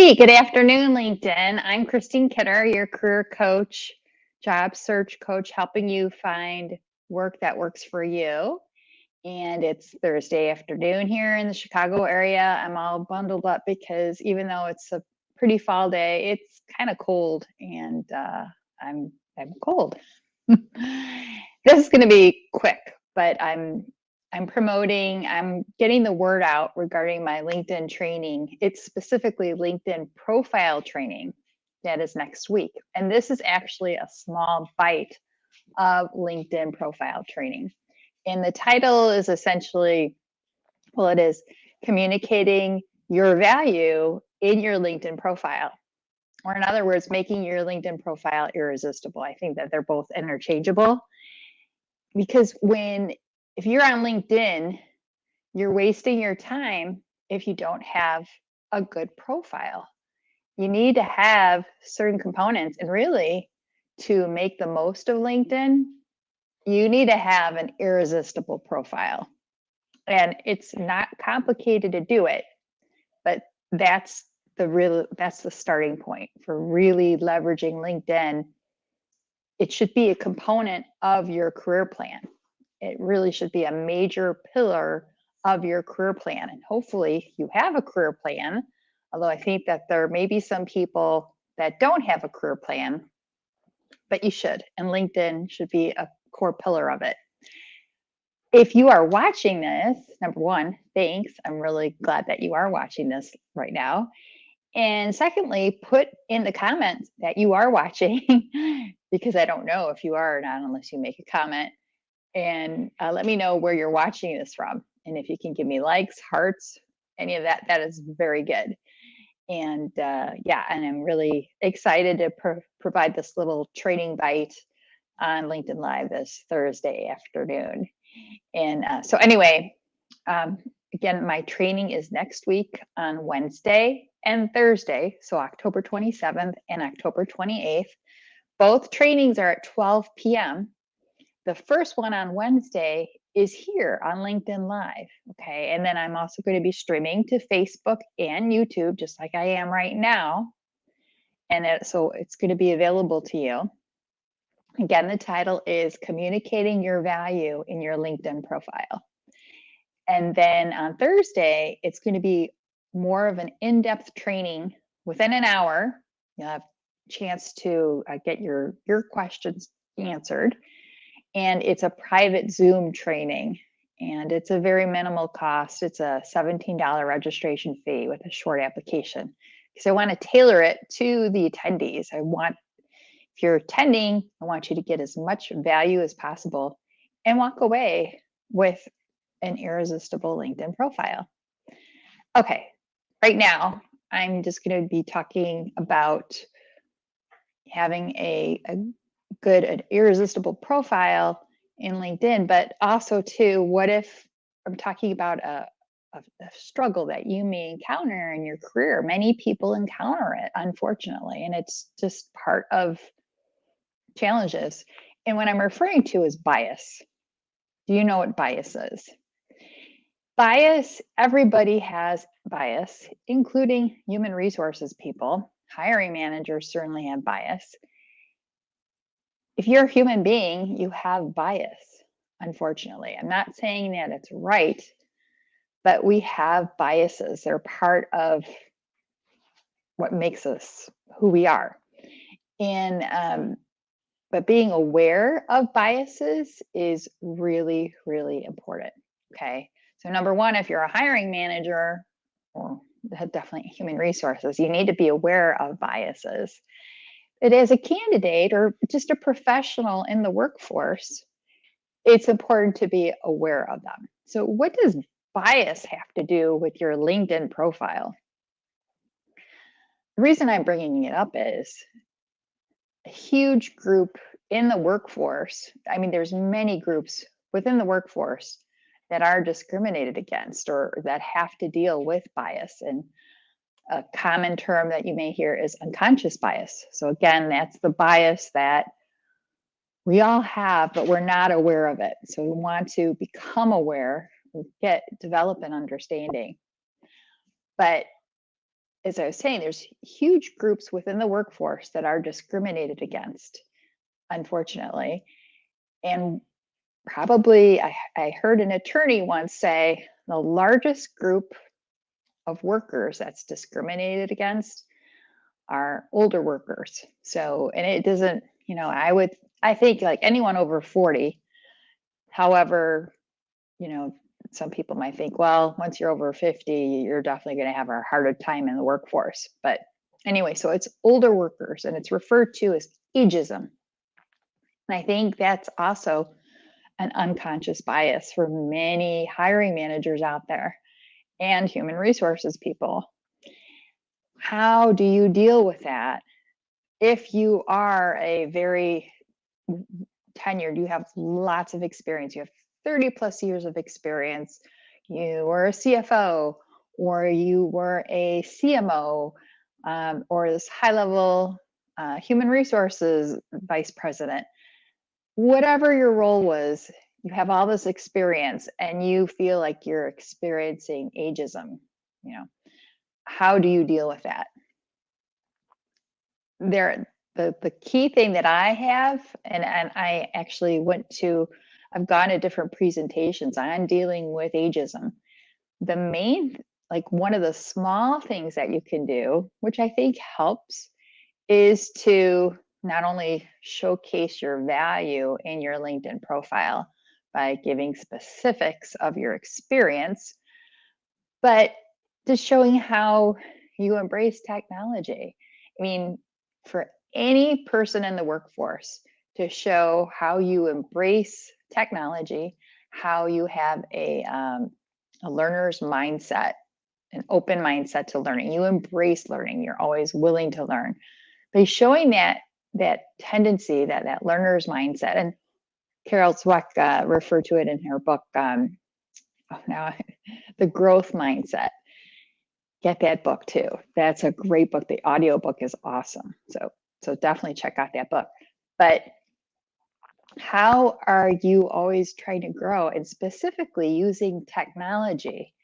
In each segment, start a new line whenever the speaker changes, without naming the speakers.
Hey, good afternoon, LinkedIn. I'm Christine Kidder, your career coach, job search coach, helping you find work that works for you. And it's Thursday afternoon here in the Chicago area. I'm all bundled up because even though it's a pretty fall day, it's kind of cold, and I'm cold. This is going to be quick, but I'm getting the word out regarding my LinkedIn training. It's specifically LinkedIn profile training that is next week. And this is actually a small bite of LinkedIn profile training. And the title is essentially, well, it is communicating your value in your LinkedIn profile. Or in other words, making your LinkedIn profile irresistible. I think that they're both interchangeable because if you're on LinkedIn, you're wasting your time if you don't have a good profile. You need to have certain components, and really, to make the most of LinkedIn, you need to have an irresistible profile. And it's not complicated to do it, but that's the starting point for really leveraging LinkedIn. It should be a component of your career plan. It really should be a major pillar of your career plan. And hopefully you have a career plan, although I think that there may be some people that don't have a career plan, but you should. And LinkedIn should be a core pillar of it. If you are watching this, number one, thanks. I'm really glad that you are watching this right now. And secondly, put in the comments that you are watching because I don't know if you are or not unless you make a comment. And let me know where you're watching this from. And if you can give me likes, hearts, any of that, that is very good. And yeah, and I'm really excited to provide this little training bite on LinkedIn Live this Thursday afternoon. And so anyway, again, my training is next week on Wednesday and Thursday, so October 27th and October 28th. Both trainings are at 12 p.m. The first one on Wednesday is here on LinkedIn Live. Okay. And then I'm also going to be streaming to Facebook and YouTube, just like I am right now. And so it's going to be available to you. Again, the title is Communicating Your Value in Your LinkedIn Profile. And then on Thursday, it's going to be more of an in-depth training within an hour. You'll have a chance to get your questions answered. And it's a private Zoom training, and it's a very minimal cost. It's a $17 registration fee with a short application because I want to tailor it to the attendees. If you're attending, I want you to get as much value as possible and walk away with an irresistible LinkedIn profile. Okay, right now, I'm just going to be talking about having a good, an irresistible profile in LinkedIn, but also too, what if I'm talking about a struggle that you may encounter in your career? Many people encounter it, unfortunately, and it's just part of challenges. And what I'm referring to is bias. Do you know what bias is? Bias, everybody has bias, including human resources people. Hiring managers certainly have bias. If you're a human being, you have bias, unfortunately. I'm not saying that it's right, but we have biases. They're part of what makes us who we are. And but being aware of biases is really, really important. Okay. So number one, if you're a hiring manager, or definitely human resources, you need to be aware of biases. But as a candidate or just a professional in the workforce, it's important to be aware of them. So what does bias have to do with your LinkedIn profile? The reason I'm bringing it up is a huge group in the workforce. I mean, there's many groups within the workforce that are discriminated against or that have to deal with bias. And a common term that you may hear is unconscious bias. So again, that's the bias that we all have, but we're not aware of it. So we want to become aware, develop an understanding. But as I was saying, there's huge groups within the workforce that are discriminated against, unfortunately. And probably I heard an attorney once say the largest group of workers that's discriminated against are older workers. So, and it doesn't, I think like anyone over 40. However, some people might think, well, once you're over 50, you're definitely going to have a harder time in the workforce. But anyway, so it's older workers and it's referred to as ageism. And I think that's also an unconscious bias for many hiring managers out there and human resources people. How do you deal with that? If you are a very tenured, you have lots of experience, you have 30 plus years of experience, you were a CFO, or you were a CMO, or this high level human resources vice president, whatever your role was, you have all this experience and you feel like you're experiencing ageism. How do you deal with that? The key thing that I have, and I actually I've gone to different presentations on dealing with ageism. The main, like one of the small things that you can do, which I think helps, is to not only showcase your value in your LinkedIn profile by giving specifics of your experience, but just showing how you embrace technology. I mean, for any person in the workforce to show how you embrace technology, how you have a learner's mindset, an open mindset to learning. You embrace learning. You're always willing to learn. By showing that tendency, that learner's mindset, and Carol Dweck referred to it in her book, The Growth Mindset. Get that book too. That's a great book. The audio book is awesome. So definitely check out that book. But how are you always trying to grow, and specifically using technology?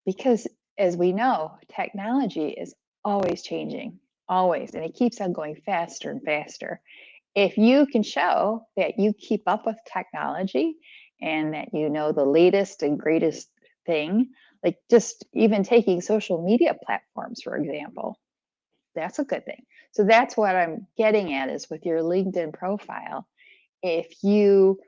Because as we know, technology is always changing, always, and it keeps on going faster and faster. If you can show that you keep up with technology and that you know the latest and greatest thing, like just even taking social media platforms, for example, that's a good thing. So that's what I'm getting at, is with your LinkedIn profile. If you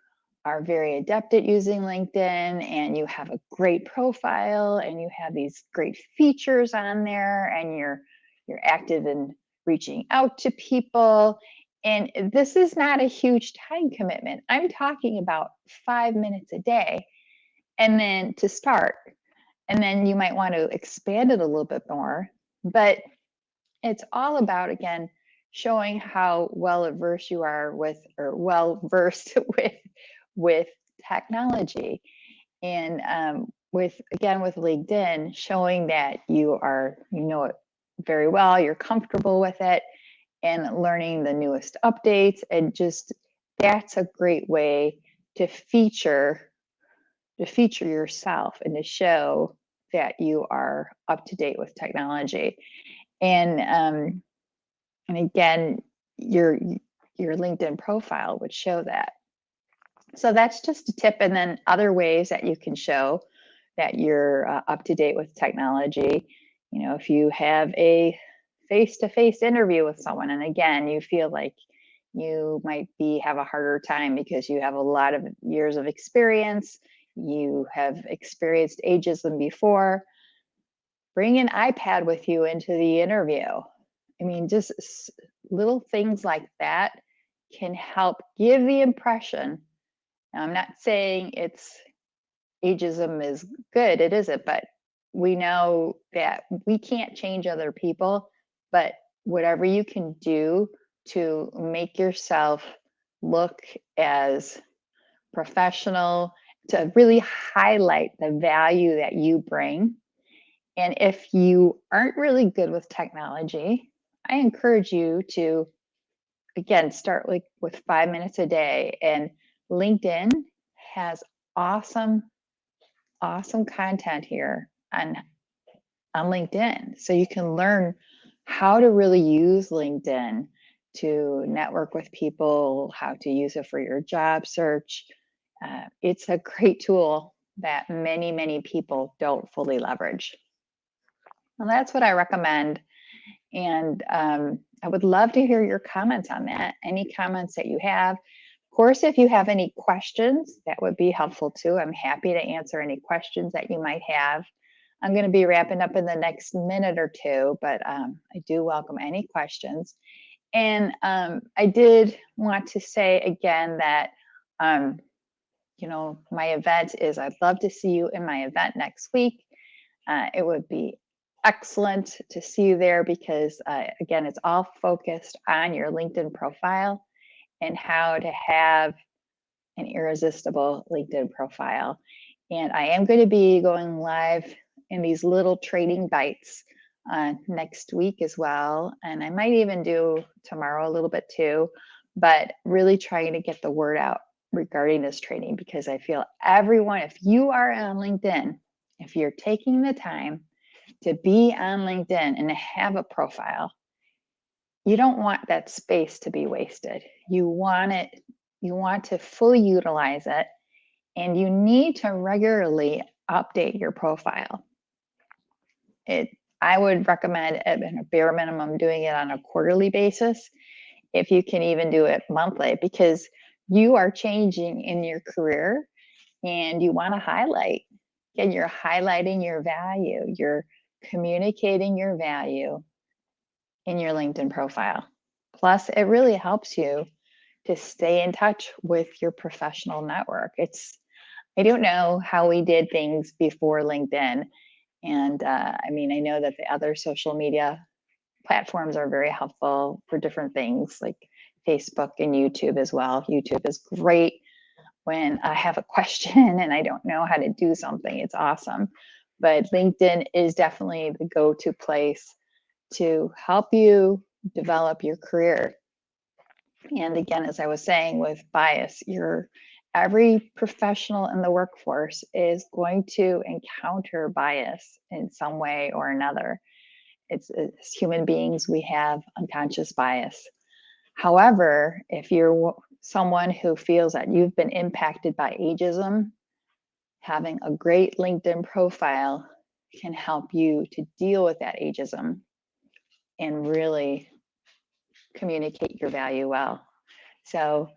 are very adept at using LinkedIn and you have a great profile and you have these great features on there and you're active in reaching out to people, and this is not a huge time commitment. I'm talking about 5 minutes a day, and then to start, and then you might want to expand it a little bit more. But it's all about, again, showing how well versed you are with, or well versed with technology, and with LinkedIn, showing that you know it very well, you're comfortable with it, and learning the newest updates, and just that's a great way to feature yourself and to show that you are up to date with technology. And again, your LinkedIn profile would show that. So that's just a tip. And then other ways that you can show that you're up to date with technology. If you have a face-to-face interview with someone, and again, you feel like you might have a harder time because you have a lot of years of experience, you have experienced ageism before, bring an iPad with you into the interview. I mean, just little things like that can help give the impression. Now, I'm not saying ageism is good, it isn't, but we know that we can't change other people, but whatever you can do to make yourself look as professional, to really highlight the value that you bring. And if you aren't really good with technology, I encourage you to, again, start with 5 minutes a day. And LinkedIn has awesome content here on on LinkedIn. So you can learn how to really use LinkedIn to network with people, how to use it for your job search. It's a great tool that many, many people don't fully leverage. And that's what I recommend. And I would love to hear your comments on that. Any comments that you have. Of course, if you have any questions, that would be helpful too. I'm happy to answer any questions that you might have. I'm going to be wrapping up in the next minute or two, but I do welcome any questions. And I did want to say again that, you know, my event is, I'd love to see you in my event next week. It would be excellent to see you there because, again, it's all focused on your LinkedIn profile and how to have an irresistible LinkedIn profile. And I am going to be going live in these little training bites next week as well. And I might even do tomorrow a little bit too, but really trying to get the word out regarding this training because I feel everyone, if you are on LinkedIn, if you're taking the time to be on LinkedIn and to have a profile, you don't want that space to be wasted. You want it, you want to fully utilize it, and you need to regularly update your profile. I would recommend at a bare minimum doing it on a quarterly basis, if you can even do it monthly, because you are changing in your career and you want to highlight. And you're highlighting your value, you're communicating your value in your LinkedIn profile. Plus, it really helps you to stay in touch with your professional network. I don't know how we did things before LinkedIn. And I mean, I know that the other social media platforms are very helpful for different things like Facebook and YouTube as well. YouTube is great when I have a question and I don't know how to do something. It's awesome. But LinkedIn is definitely the go-to place to help you develop your career. And again, as I was saying with bias, every professional in the workforce is going to encounter bias in some way or another. It's as human beings, we have unconscious bias. However, if you're someone who feels that you've been impacted by ageism, having a great LinkedIn profile can help you to deal with that ageism and really communicate your value well. So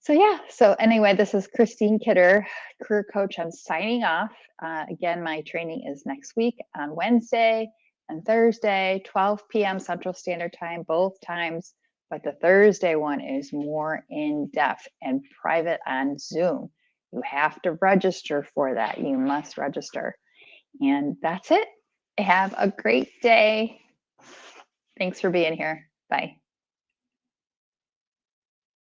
yeah. So anyway, this is Christine Kidder, career coach. I'm signing off. Again, my training is next week on Wednesday and Thursday, 12 p.m. Central Standard Time, both times. But the Thursday one is more in depth and private on Zoom. You have to register for that. You must register. And that's it. Have a great day. Thanks for being here. Bye.